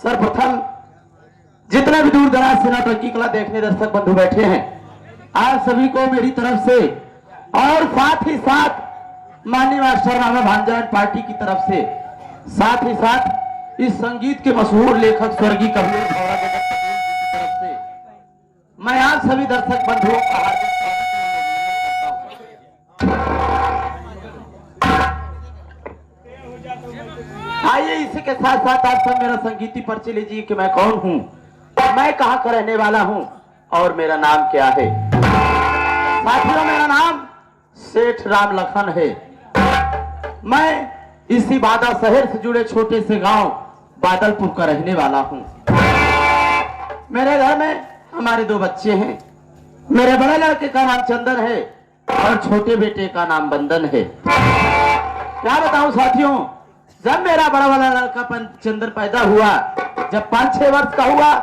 सर्वप्रथम जितने भी दूर दराज से नौटंकी कला देखने दर्शक बंधु बैठे हैं, आप सभी को मेरी तरफ से और साथ ही साथ माननीय मास्टर रामा भांजा पार्टी की तरफ से, साथ ही साथ इस संगीत के मशहूर लेखक स्वर्गीय कवि भौरा जगत पटेल जी की तरफ से मैं आप सभी दर्शक बंधुओं का हार्दिक आइए इसी के साथ साथ आप सब मेरा संगीती परिचय लीजिए कि मैं कौन हूं, मैं कहां का रहने वाला हूं और मेरा नाम क्या है। साथियों, मेरा नाम सेठ राम लखन है। मैं इसी बादा शहर से जुड़े छोटे से गांव बादलपुर का रहने वाला हूं। मेरे घर में हमारे 2 बच्चे हैं। मेरे बड़े लड़के का नाम चंदन है और छोटे बेटे का नाम बंदन है। क्या बताऊं साथियों, जब मेरा बड़ा वाला लड़का चंदन पैदा हुआ, जब 5-6 वर्ष का हुआ,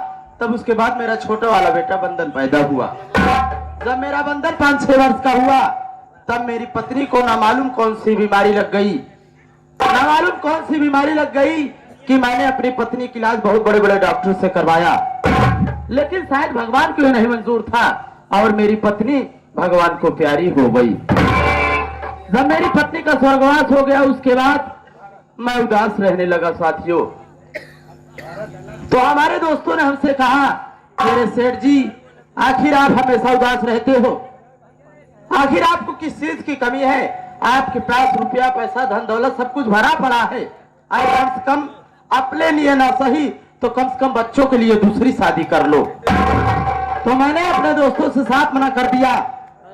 तब उसके बाद मेरा छोटा वाला बेटा बंदन पैदा हुआ। जब मेरा बंदन 5-6 वर्ष का हुआ, तब मेरी पत्नी को ना मालूम कौन सी बीमारी लग गई, ना मालूम कौन सी बीमारी लग गई कि मैंने अपनी पत्नी की इलाज बहुत बड़े बड़े डॉक्टर से करवाया, लेकिन शायद भगवान को नहीं मंजूर था और मेरी पत्नी भगवान को प्यारी हो गई। जब मेरी पत्नी का स्वर्गवास हो गया, उसके बाद मैं उदास रहने लगा साथियों। तो हमारे दोस्तों ने हमसे कहा, मेरे सेठ जी, आखिर आप हमेशा उदास रहते हो, आखिर आपको किस चीज की कमी है? आपके पास रुपया पैसा धन दौलत सब कुछ भरा पड़ा है, कम से कम अपने लिए ना सही तो कम से कम बच्चों के लिए दूसरी शादी कर लो। तो मैंने अपने दोस्तों से साफ मना कर दिया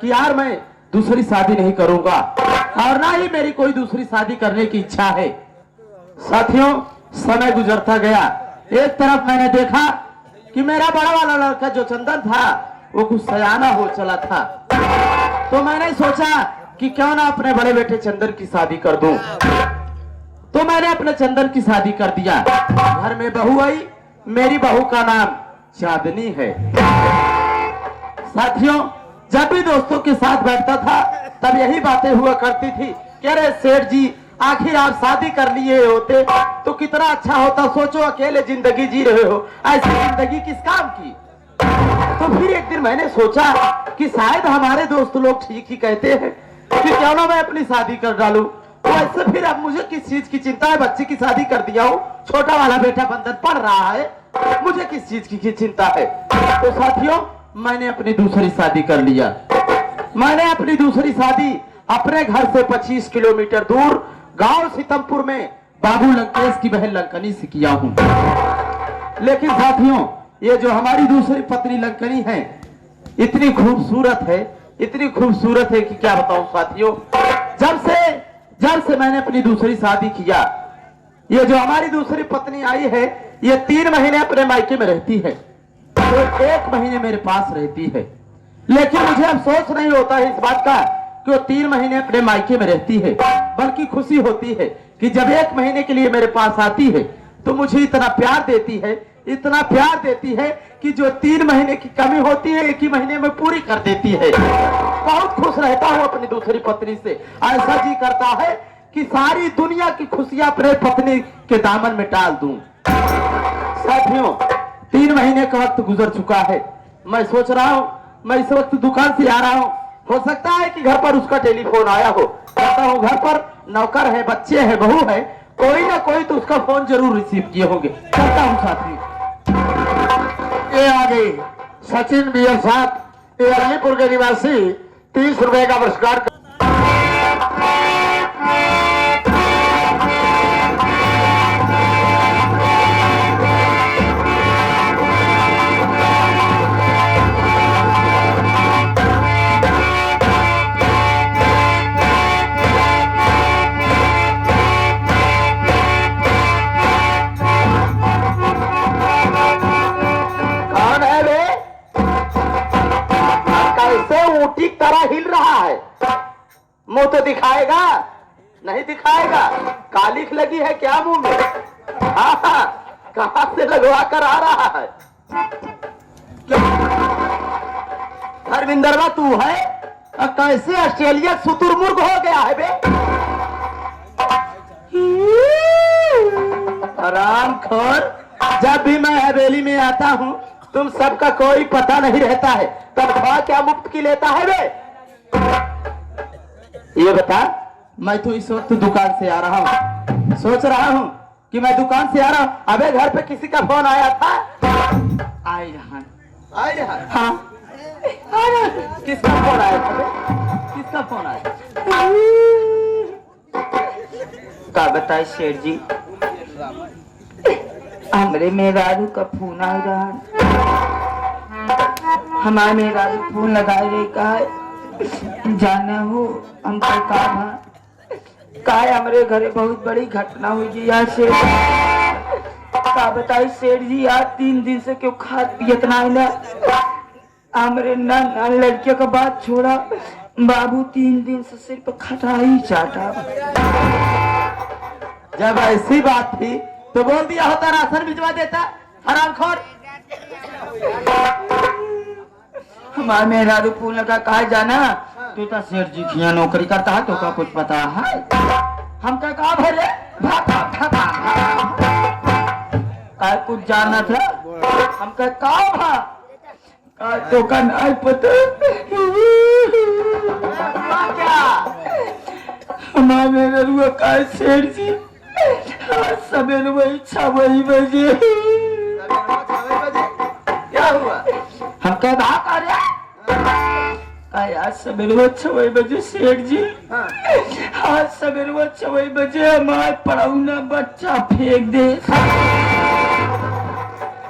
कि यार मैं दूसरी शादी नहीं करूंगा और ना ही मेरी कोई दूसरी शादी करने की इच्छा है। साथियों, समय गुजरता गया। एक तरफ मैंने देखा कि मेरा बड़ा वाला लड़का जो चंदन था वो कुछ सयाना हो चला था, तो मैंने सोचा कि क्यों ना अपने बड़े बेटे चंदन की शादी कर दूं। तो मैंने अपने चंदन की शादी कर दिया। घर में बहू आई, मेरी बहू का नाम चांदनी है। साथियों, जब भी दोस्तों के साथ बैठता था तब यही बातें हुआ करती थी, कह रहे सेठ जी, आखिर आप शादी कर लिए होते तो कितना अच्छा होता। सोचो, अकेले जिंदगी जी रहे हो, ऐसी जिंदगी किस काम की। तो फिर एक दिन मैंने सोचा कि शायद हमारे दोस्त लोग ठीक ही कहते हैं कि क्यों ना मैं अपनी शादी कर डालूं। तो ऐसे फिर अब मुझे किस चीज की चिंता है, बच्चे की शादी कर दिया हूं, छोटा वाला बेटा बंदन पढ़ रहा है, मुझे किस चीज की चिंता है। तो साथियों, मैंने अपनी दूसरी शादी कर लिया। मैंने अपनी दूसरी शादी अपने घर से 25 किलोमीटर दूर गांव सीतमपुर में बाबू लंकेश की बहन लंकनी से किया हूं। लेकिन साथियों, ये जो हमारी दूसरी पत्नी लंकनी है, इतनी खूबसूरत है, इतनी खूबसूरत है कि क्या बताऊं साथियों। जब से मैंने अपनी दूसरी शादी किया, ये जो हमारी दूसरी पत्नी आई है, ये 3 महीने अपने मायके में रहती है, तो 1 महीने मेरे पास रहती है। लेकिन मुझे अफसोस नहीं होता है इस बात का कि वो 3 महीने अपने मायके में रहती है, बल्कि खुशी होती है कि जब 1 महीने के लिए मेरे पास आती है तो मुझे इतना प्यार देती है, इतना प्यार देती है कि जो 3 महीने की कमी होती है 1 ही महीने में पूरी कर देती है। बहुत खुश रहता हूं अपनी दूसरी पत्नी से। ऐसा जी करता है कि सारी दुनिया की खुशियां अपने पत्नी के दामन में डाल दूं। साथियों, 3 महीने का वक्त गुजर चुका है। मैं सोच रहा हूं, मैं इस वक्त दुकान से आ रहा हूं, हो सकता है कि घर पर उसका टेलीफोन आया हो। कहता हूं घर पर नौकर है, बच्चे हैं, बहू है, कोई ना कोई तो उसका फोन जरूर रिसीव किए होंगे। चलता हूं साथी। ये आ गई सचिन बियर साहब, ये अलीपुर के निवासी, 30 रुपए का पुरस्कार। ऊँटी की तरह हिल रहा है, मुंह तो दिखाएगा नहीं दिखाएगा, कालिख लगी है क्या मुंह में? हाँ, कहां से लगवा कर आ रहा है? हरविंदरवा तू है? कैसे ऑस्ट्रेलिया शुतुरमुर्ग हो गया है बे? आराम खोर। जब भी मैं हवेली में आता हूँ तुम सबका कोई पता नहीं रहता है, तनख्वाह क्या मुफ्त की लेता है बे? ये बता, मैं तो इस वक्त दुकान से आ रहा हूँ, सोच रहा हूँ कि मैं दुकान से आ रहा हूँ, अबे घर पे किसी का फोन आया था? आई रहा। हाँ किसका फोन आया था बे? किसका फोन आया? का बताए सेठ जी, हमरे मेहरारू का फोन आ रहा, हमारे मेहरारू फोन लगाए रहे, कहा जाना हो हमको कहा हमारे घरे बहुत बड़ी घटना हुई जी। यहाँ से का बताई सेठ जी, आज 3 दिन से क्यों खाद पियत ना आइला, हमरे ना लड़कियों का बात छोड़ा, बाबू 3 दिन से सिर्फ खटाई चाटा। जब ऐसी बात थी तो बोल दिया होता, राशन भिजवा देता, हरामखोर। हमारे मेहरारू फोन लगा, कहा जाना तू तो सेठ जी की यहाँ नौकरी करता है, तो का कुछ पता है? हम क्या कहा भरे का कुछ जाना था, हम क्या कहा तो का नहीं पता। क्या हमारे मेहरारू का सेठ जी सवेरे वही 6 बजे क्या हुआ? हम क्या कहा आज सवेरे 6 बजे सेठ जी, आज सवेरे 6 बजे हमारे पढ़ाऊना बच्चा फेंक दे।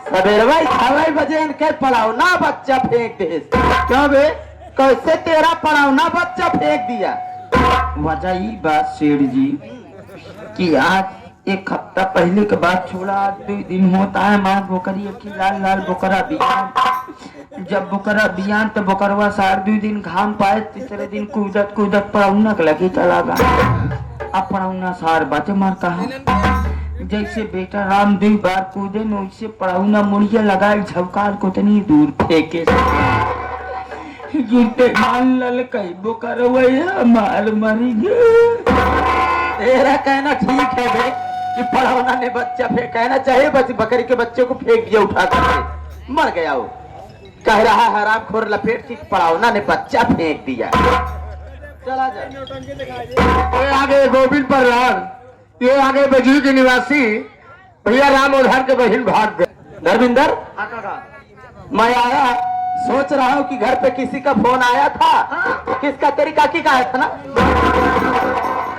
सवेरे 6 बजे इनके पढ़ावना बच्चा फेंक दे? क्यों बे, कैसे तेरा पढ़ावना बच्चा फेंक दिया? वजह ही बात सेठ जी कि आज 1 हफ्ता पहले के बाद छोड़ा, आज 2 दिन होता है माँ बोकरी की लाल बोकरा बियान। जब बोकरा बियान तो बोकरवा 2.5 दिन घाम पाए, तीसरे दिन कूदत पड़ौना लगी चला गया। अब पड़ौना सार बाटे मार कहा, जैसे बेटा राम 2 बार कूदे न वैसे पड़ौना मुड़िया लगाए झवकार को तनी दूर फेंके गिरते मान ललकई बोकरवा मार मरी गया। तेरा कहना ठीक है बे कि पढ़ावना ने बच्चा फेंक, कहना चाहिए बस बकरी के बच्चे को फेंक दिया उठा कर, मर गया वो। कह रहा है हरामखोर लपेट की पढ़ावना ने बच्चा फेंक दिया। चला जा। ये आगे गोविंद प्रधान, ये आगे बजू के निवासी भैया राम उधार के बहन भाग गए। धर्मिंदर, मैं आया, सोच रहा हूँ कि घर पे किसी का फोन आया था। किसका? तेरी काकी का आया था ना?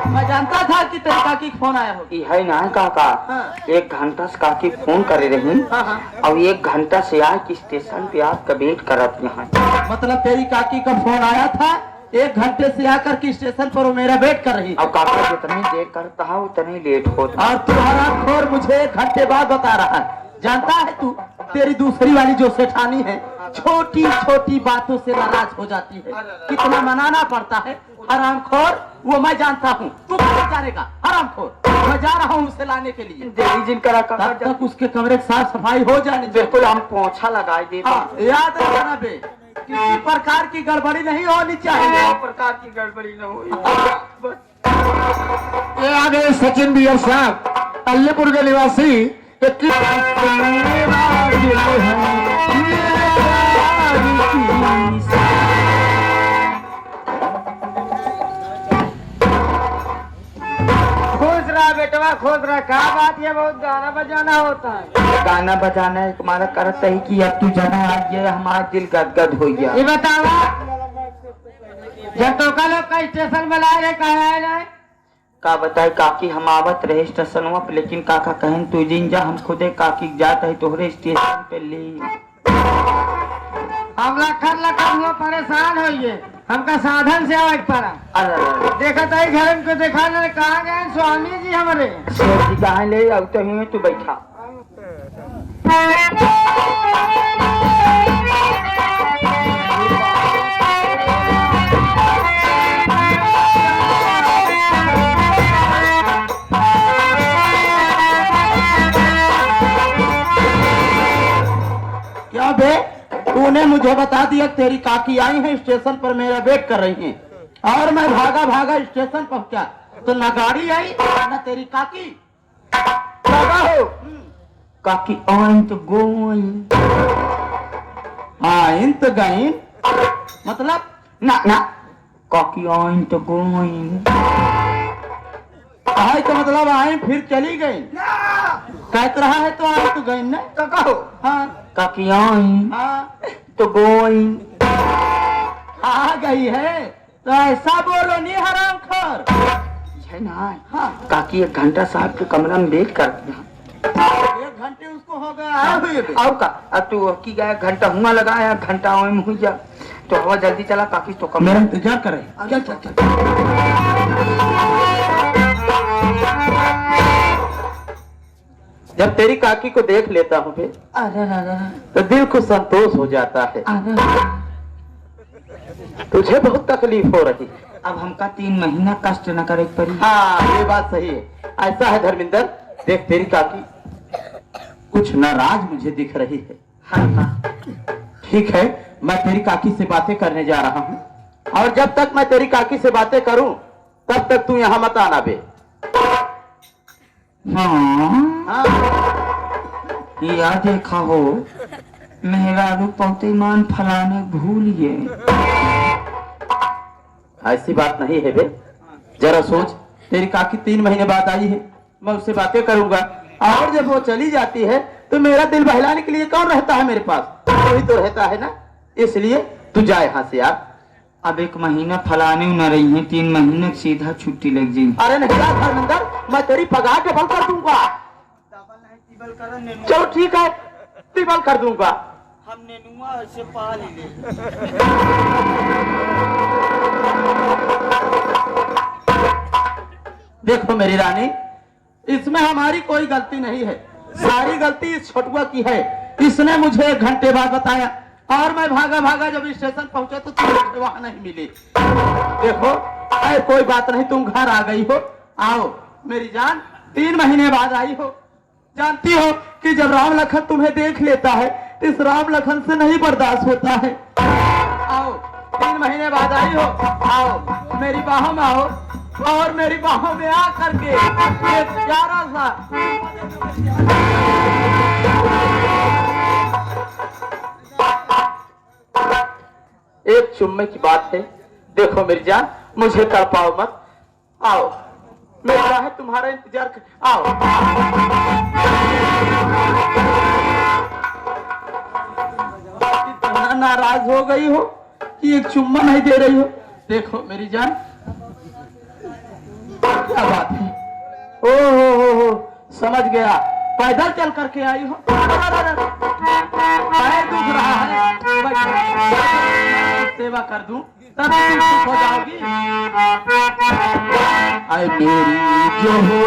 मैं जानता था कि तेरी काकी का फोन आया होगी। है ना काका, हाँ। 1 घंटा से काकी फोन करे रही, हाँ। और 1 घंटा से आए कि स्टेशन पे आपका वेट करत यहाँ। मतलब तेरी काकी का फोन आया था, 1 घंटे से आकर के स्टेशन पर वो मेरा वेट कर रही। अब काका जितनी देर करता है उतनी लेट होता। और तू हरामखोर मुझे 1 घंटे बाद बता रहा है। जानता है तू, तेरी दूसरी वाली जो सेठानी है, छोटी छोटी बातों से नाराज हो जाती है, कितना मनाना पड़ता है। हरामखोर, वो मैं जानता हूँ, तू कहाँ जानेगा? हरामखोर, मैं जा रहा हूँ उसे लाने के लिए। देरी जिन करा तब तक उसके कमरे की साफ सफाई हो जानी चाहिए। बिल्कुल, हम पोछा लगाए देते। हाँ, याद रखना बे, किसी प्रकार की गड़बड़ी नहीं होनी चाहिए। प्रकार की गड़बड़ी न हुई। ये आगे सचिन बियर साहब अल्लीपुर के निवासी, खुश रहा बेटवा, खुश रहा। क्या बात है, बहुत गाना बजाना होता है? गाना बजाना है हमारा करता है कि अब तू जाना, आज ये हमारा दिल गदगद हो गया। ये बतावा, जब तो का लोग का स्टेशन बुलाए रहे, कहा आए? का बताए काकी, हम आवत रहे स्टेशनवा पे, लेकिन काका कहन तू जिन जा, हम खुदे काकी जात है तोहरे स्टेशन पे ले। हम लखन हुआ परेशान होइए, हमका साधन से आवे पड़ा। अरे देखा था घर को देखा न, कहा गए स्वामी जी हमारे? सेठ जी कहाँ ले अब तो ही तू बैठा। क्या बे, तूने मुझे बता दिया तेरी काकी आई है स्टेशन पर, मेरा वेट कर रही है, और मैं भागा स्टेशन पहुंचा तो न गाड़ी आई न तेरी काकी। लगा हो काकी आइन तो गोइन। आइन तो गईन मतलब ना ना काकी आइन तो गोइन। आई तो मतलब आए फिर चली गई। कहत रहा है तो आई तो गई ना तो कहो हाँ काकी आइन हाँ तो गोइन। आ गई है तो ऐसा बोलो नहीं हराम खोर। है ना हाँ काकी 1 घंटा साहब के कमरा में वेट कर दिया। 1 घंटे उसको हो गया आए हुए भी। और का अब तू की गया 1 घंटा हुआ लगाया 1 घंटा में हुई जा तो हवा जल्दी चला काकी तो कमरा। मेरा इंतजार करे। चल चल चल जब तेरी काकी को देख लेता हूँ फिर अरे तो दिल को संतोष हो जाता है। तुझे बहुत तकलीफ हो रही। अब हमका 3 महीना कष्ट न करे पड़ी। हाँ ये बात सही है। ऐसा है धर्मिंदर देख तेरी काकी कुछ नाराज मुझे दिख रही है। हाँ हाँ ठीक है मैं तेरी काकी से बातें करने जा रहा हूँ और जब तक मैं तेरी काकी से बातें करूं तब तक तू यहाँ मत आना बे। हाँ या देखा हो मेरा रूपौती मान फलाने भूल गए। ऐसी बात नहीं है बे। जरा सोच तेरी काकी 3 महीने बाद आई है मैं उससे बातें करूंगा और जब वो चली जाती है तो मेरा दिल बहलाने के लिए कौन रहता है मेरे पास? वही तो रहता है ना। इसलिए तू जा यहाँ से यार। अब 1 महीना फलाने न रही है 3 महीने सीधा छुट्टी लग जाएगी। अरे नहीं यार धर्मेंद्र मैं तेरी पगार डबल कर दूंगा। चलो ठीक है डबल कर दूंगा। हमने नुआ से पाल ले। देखो मेरी रानी इसमें हमारी कोई गलती नहीं है। सारी गलती इस छोटुआ की है। इसने मुझे 1 घंटे बाद बताया और मैं भागा भागा जब स्टेशन पहुंचा तो तुम मुझे वहां नहीं मिली। देखो अरे कोई बात नहीं तुम घर आ गई हो। आओ मेरी जान 3 महीने बाद आई हो। जानती हो कि जब राम लखन तुम्हें देख लेता है तो इस राम लखन से नहीं बर्दाश्त होता है। आओ 3 महीने बाद आई हो। आओ मेरी बाहों में आओ और मेरी बाहों में आ करके एक प्यारा सा एक चुम्मे की बात है। देखो मेरी जान मुझे तड़पाओ मत। आओ मेरा है तुम्हारा इंतजार कर। आओ इतना नाराज हो गई हो कि एक चुम्मा नहीं दे रही हो। देखो मेरी जान क्या बात है। हो समझ गया पैदल चल करके आई हो। पैर दुख रहा है सेवा कर दूं तब तुम खुश हो जाओगी। आई मेरी जो हो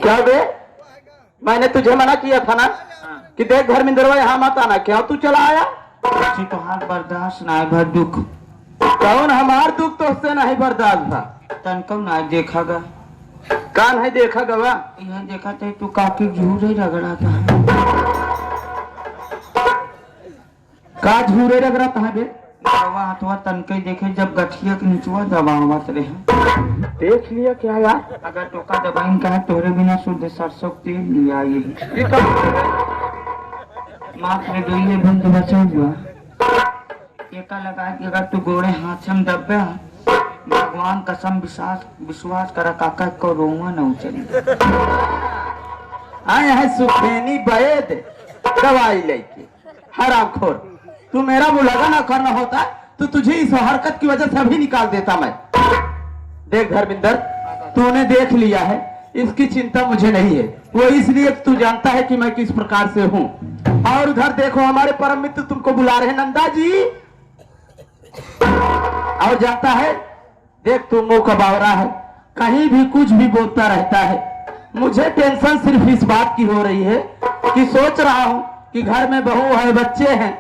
क्या बे मैंने तुझे मना किया था ना कि देख घर में दरवा यहाँ मत आना। क्या तू चला आया? तो हाथ बर्दाश्त ना भर दुख। कौन हमार दुख तो उससे नहीं बर्दाश्त था। तनको ना देखा गा कान है देखा गवा यह देखा थे तू काफी झूरे रगड़ा था। का झूरे रगड़ा था बे? दवा हथवा तनके देखे जब गठिया के निचवा दबावत रहे। देख लिया क्या यार? अगर टोका दबाइन का तोरे बिना शुद्ध सरसों तेल लिया ये मात्र 2 बंद बचा हुआ एका लगा कि अगर तू गोड़े हाथ में दबे भगवान कसम विश्वास करा काका को रोवा न उचली। आए है सुखेनी वैद दवाई लेके। हरामखोर तू मेरा मुलागा ना करना होता तो तुझे इस हरकत की वजह से अभी निकाल देता मैं। देख धर्मिंदर तूने देख लिया है इसकी चिंता मुझे नहीं है। वो इसलिए तू जानता है कि मैं किस प्रकार से हूँ। और उधर देखो हमारे परम मित्र तुमको बुला रहे हैं नंदा जी। और जानता है, देख तू मुंह का बावरा है, कहीं भी कुछ भी बोलता रहता है। मुझे टेंशन सिर्फ इस बात की हो रही है कि सोच रहा हूं कि घर में बहू है, बच्चे हैं,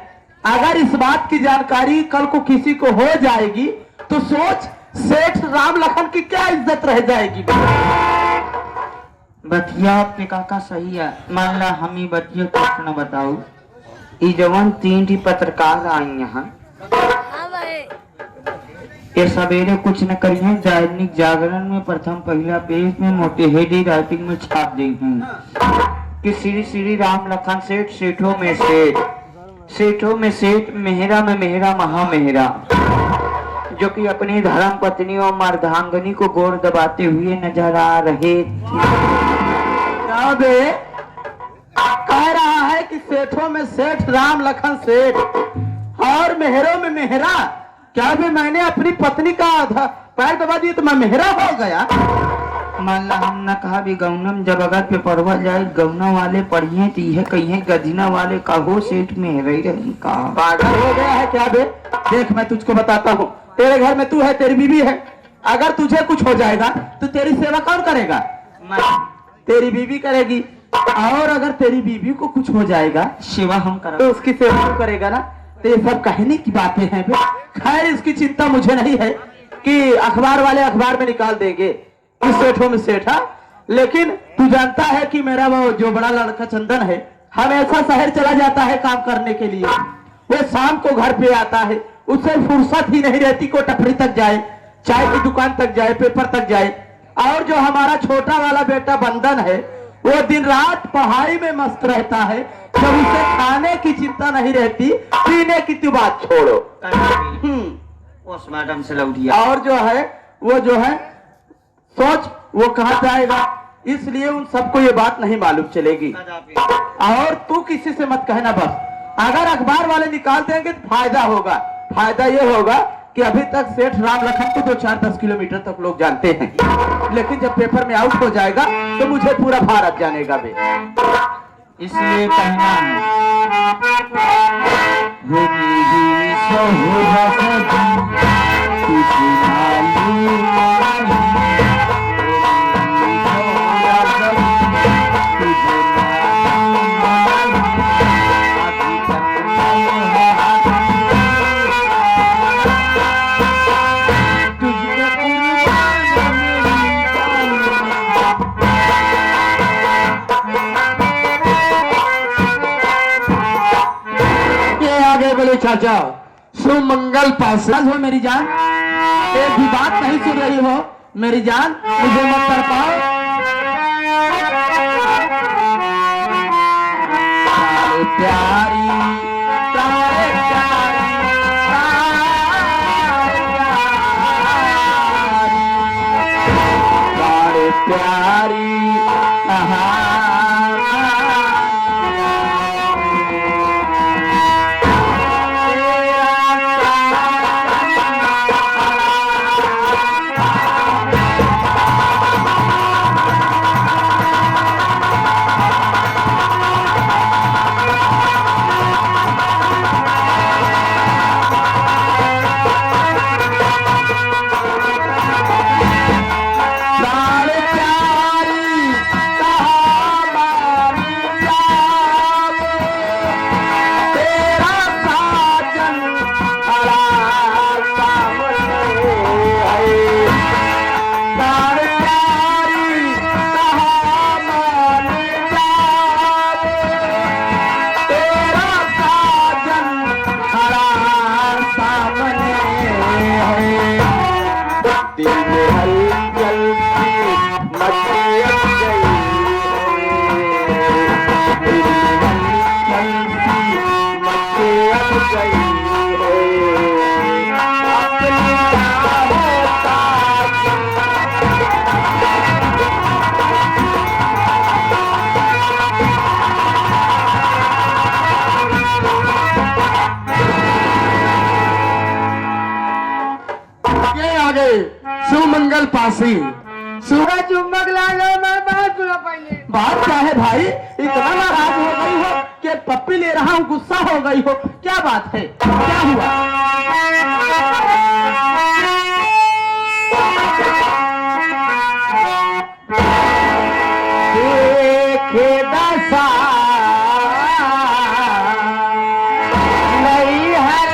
अगर इस बात की जानकारी कल को किसी को हो जाएगी तो सोच सेठ राम लखन की क्या इज्जत रह जाएगी। बतिया आपके काका सही है। मान ला हम ही बतिया कुछ न बताऊ, ई जवन 3 पत्रकार आई यहाँ, ये सवेरे कुछ न करिए, दैनिक जागरण में प्रथम पहला पेज में मोटे हेडी राइटिंग में छाप दी हैं कि श्री श्री राम लखन सेठ, सेठों में सेठ, सेठों में सेठ, मेहरा में मेहरा, महामेहरा, जो कि अपनी धर्म पत्नी और मर्दांगनी को गोर दबाते हुए नजर आ रहे बे कह रहा है कि सेठों में सेठ राम लखन सेठ और मेहरों में मेहरा। क्या भी मैंने अपनी पत्नी का पैर दबा दिया तो मैं मेहरा हो गया। मान ला हम न कहा भी गौनम जब अगर पे पढ़वा जाए, गौना वाले पढ़िए तो यह कहिए गदीना वाले कहो सेठ मेहरा ही रही का। पागल हो गया है क्या बे? देख मैं तुझको बताता हूँ, तेरे घर में तू है, तेरी बीवी है, अगर तुझे कुछ हो जाएगा तो तेरी सेवा कौन करेगा? तेरी बीवी करेगी। और अगर तेरी बीवी को कुछ हो जाएगा, सेवा हम करें तो उसकी सेवा तू करेगा ना। तो ये सब कहने की बातें हैं बे। खैर इसकी चिंता मुझे नहीं है कि अखबार वाले अखबार में निकाल देंगे इस सेठों में सेठ। लेकिन तू जानता है कि मेरा वो जो बड़ा लड़का चंदन है हमेशा शहर चला जाता है काम करने के लिए। वो शाम को घर पे आता है, उससे फुर्सत ही नहीं रहती को टपरी तक जाए, चाय की दुकान तक जाए, पेपर तक जाए। और जो हमारा छोटा वाला बेटा बंदन है वो दिन रात पढ़ाई में मस्त रहता है, जब उसे खाने की चिंता नहीं रहती, पीने की तो बात छोड़ो। उस मैडम से लौटिया। और जो है वो जो है सोच वो कहाँ जाएगा, इसलिए उन सबको ये बात नहीं मालूम चलेगी। और तू किसी से मत कहना, बस अगर अखबार वाले निकाल देंगे तो फायदा होगा। फायदा ये होगा कि अभी तक सेठ राम लखन को 2-4-10 किलोमीटर तक लोग जानते हैं, लेकिन जब पेपर में आउट हो जाएगा तो मुझे पूरा भारत जानेगा बे। इसलिए कहना चाचा सुमंगल पास हो मेरी जान, एक भी बात नहीं सुन रही हो मेरी जान, मुझे मत कर पाओ। प्यारी प्यारी सुमंगल पासी सूरज चुम्बक ला लो, मैं बात सुनो पहले। बात क्या है भाई, इतना नाराज हो गई हो कि के पप्पी ले रहा हूँ, गुस्सा हो गई हो, क्या बात है, क्या हुआ? देखे दशा नहीं हर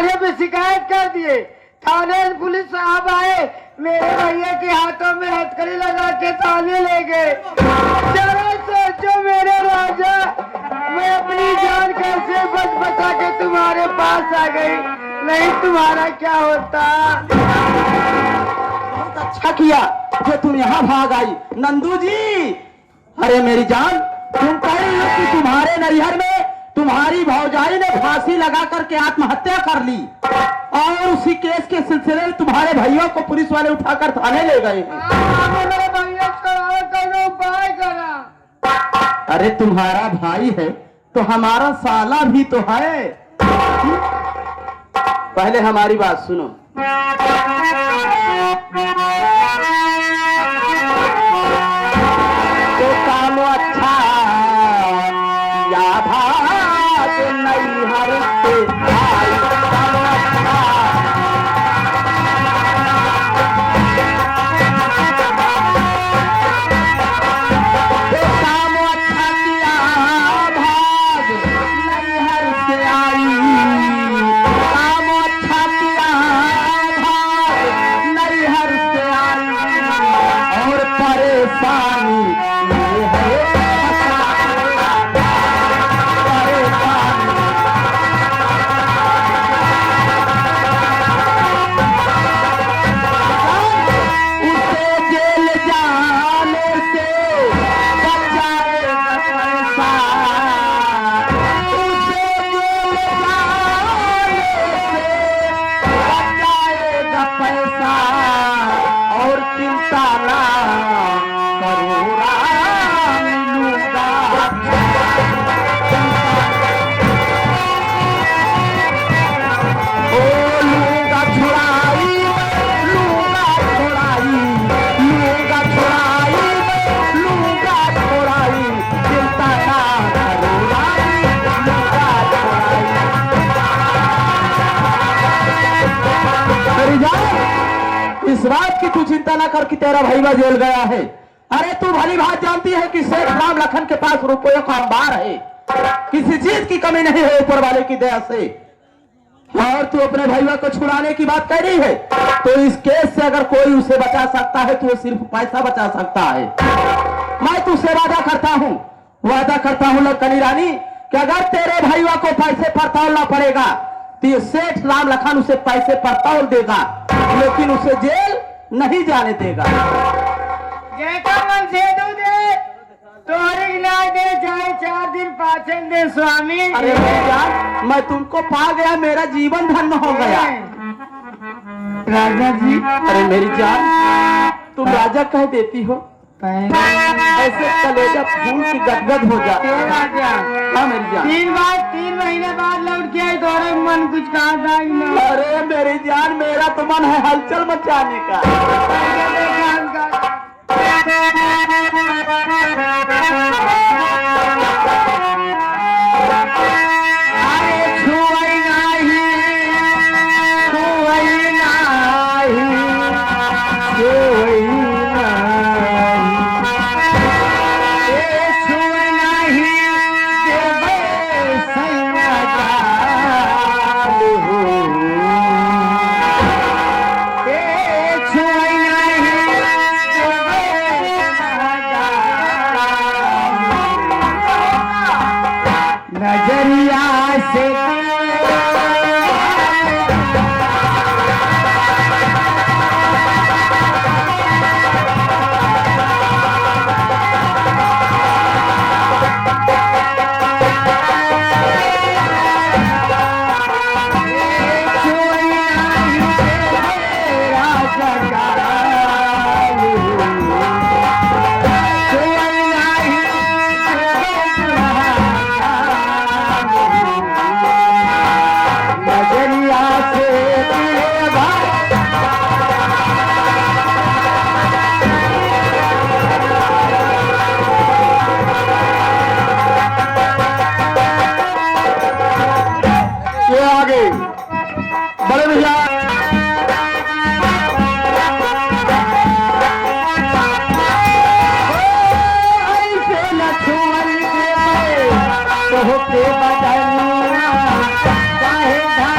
एक में शिकायत कर दिए। थाने पुलिस साहब आए, मेरे भैया के हाथों में हथकड़ी लगा के थाने ले गए। जरा सोचो मेरे राजा, मैं अपनी जान कैसे बच बचा के तुम्हारे पास आ गई, नहीं तुम्हारा क्या होता। बहुत अच्छा किया जो तुम यहाँ भाग आई नंदू जी। अरे मेरी जान, तुम कह रही हो कि तुम्हारे नैहर में तुम्हारी भौजाई ने फांसी लगा करके आत्महत्या कर ली और उसी केस के सिलसिले में तुम्हारे भैया को पुलिस वाले उठाकर थाने ले गए। मेरे भैया का उपाय करा। अरे तुम्हारा भाई है तो हमारा साला भी तो है। पहले हमारी बात सुनो। तो काम अच्छा या भाग नहीं हर से भाई, काम अच्छा। तो काम अच्छा किया भाग नहीं हर से आई, काम अच्छा किया भाग नहीं हर से आई। और परेशानी ये है इस बात की तू चिंता ना कर कि तेरा भैया जेल गया है। अरे तू भली बात जानती है कि शेख राम लखन के पास रुपयों का अंबार है, किसी चीज की कमी नहीं है ऊपर वाले की दया से। और तू अपने भैया को छुड़ाने की बात कह रही है, तो इस केस से अगर कोई उसे बचा सकता है तो वो सिर्फ पैसा बचा सकता है। मैं तुझसे वादा करता हूँ लखनी रानी कि अगर तेरे भैया को पैसे पर तौलना पड़ेगा तो ये सेठ राम लखन उसे पैसे पर तौल देगा, लेकिन उसे जेल नहीं जाने देगा। चाहे 4 दिन 5 दिन स्वामी। अरे जान, मैं तुमको पा गया, मेरा जीवन धन्य हो गया। राजा जी, अरे मेरी जान, तुम राजा कह देती हो, ऐसे कलेजा फूल की गदगद हो जाती है। राजा हाँ मेरी जान। 3 महीने बाद लौट के आई तो मन कुछ कहा था कि ना अरे मेरी जान, मेरा तो मन है हलचल मचाने का। नजरिया से बड़े भैया ऐसे न छुअल के होके बदलिया चाहे ढल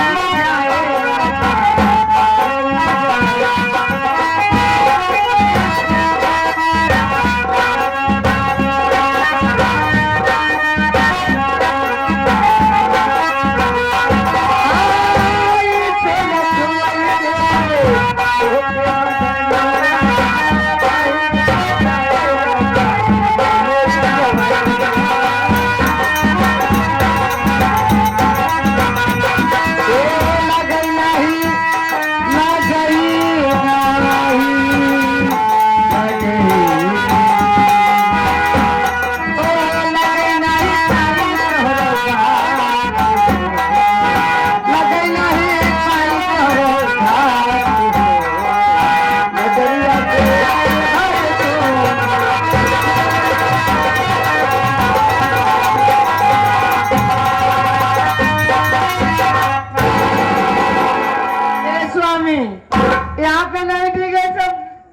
यहाँ पे नहीं ठीक है, सब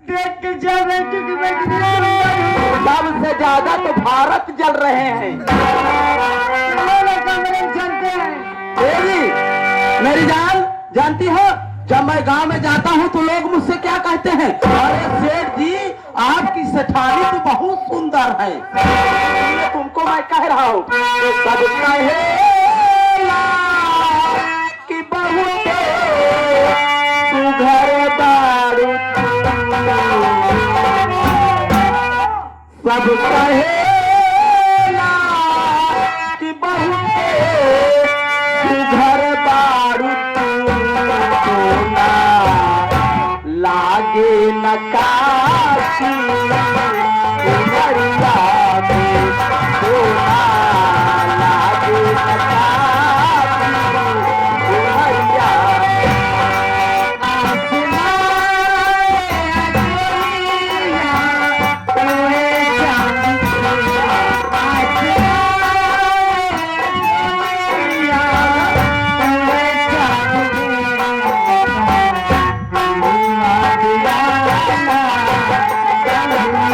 देख के जल रहे क्योंकि मैं सबसे ज्यादा तो भारत जल रहे हैं। चलते हैं। मेरी जान जानती हो, जब मैं गांव में जाता हूँ तो लोग मुझसे क्या कहते हैं, अरे सेठ जी आपकी सेठानी तो बहुत सुंदर है। इसलिए तुमको मैं कह रहा हूँ सब कहेला कि बहुत सुघर बारू, सब कहेला कि बहुत सुघर बारू, लागे न काशी उमरिया में सोना, लागे न काशी उमरिया Yeah.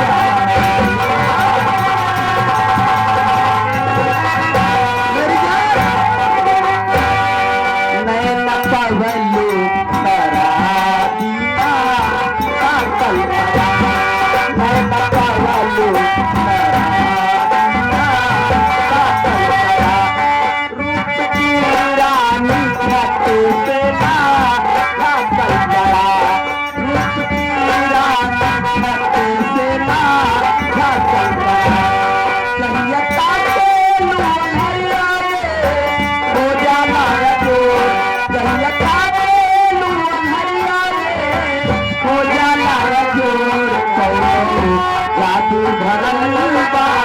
लगल बा